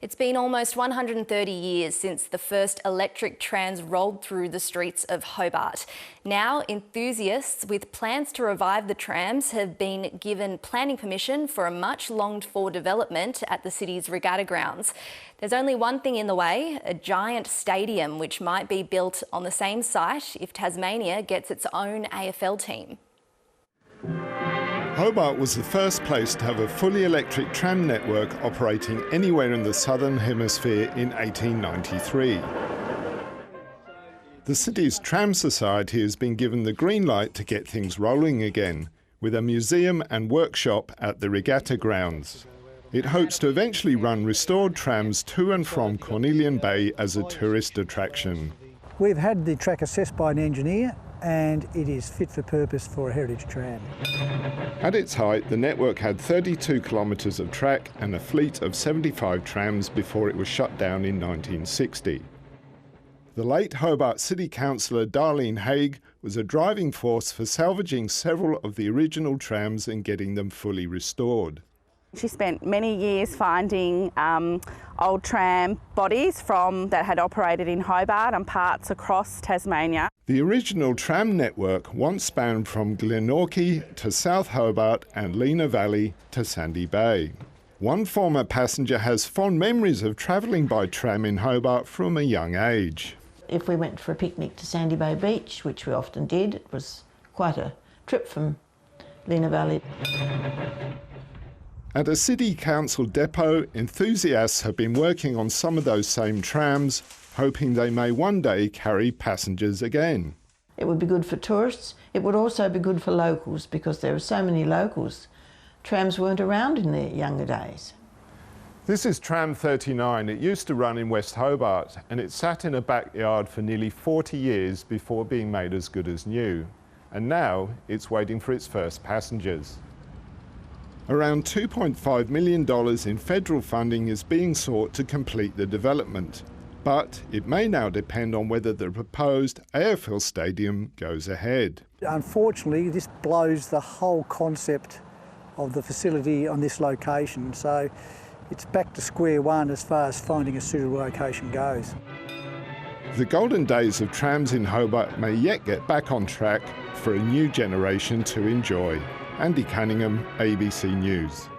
It's been almost 130 years since the first electric trams rolled through the streets of Hobart. Now, enthusiasts with plans to revive the trams have been given planning permission for a much longed-for development at the city's regatta grounds. There's only one thing in the way, a giant stadium which might be built on the same site if Tasmania gets its own AFL team. Hobart was the first place to have a fully electric tram network operating anywhere in the Southern Hemisphere in 1893. The city's Tram Society has been given the green light to get things rolling again, with a museum and workshop at the regatta grounds. It hopes to eventually run restored trams to and from Cornelian Bay as a tourist attraction. We've had the track assessed by an engineer and it is fit for purpose for a heritage tram. At its height, the network had 32 kilometres of track and a fleet of 75 trams before it was shut down in 1960. The late Hobart City Councillor Darlene Haig was a driving force for salvaging several of the original trams and getting them fully restored. She spent many years finding old tram bodies that had operated in Hobart and parts across Tasmania. The original tram network once spanned from Glenorchy to South Hobart and Lena Valley to Sandy Bay. One former passenger has fond memories of travelling by tram in Hobart from a young age. If we went for a picnic to Sandy Bay Beach, which we often did, it was quite a trip from Lena Valley. At a City Council depot, enthusiasts have been working on some of those same trams, hoping they may one day carry passengers again. It would be good for tourists. It would also be good for locals because there are so many locals. Trams weren't around in their younger days. This is tram 39. It used to run in West Hobart and it sat in a backyard for nearly 40 years before being made as good as new. And now it's waiting for its first passengers. Around $2.5 million in federal funding is being sought to complete the development, but it may now depend on whether the proposed AFL stadium goes ahead. Unfortunately, this blows the whole concept of the facility on this location, so it's back to square one as far as finding a suitable location goes. The golden days of trams in Hobart may yet get back on track for a new generation to enjoy. Andy Cunningham, ABC News.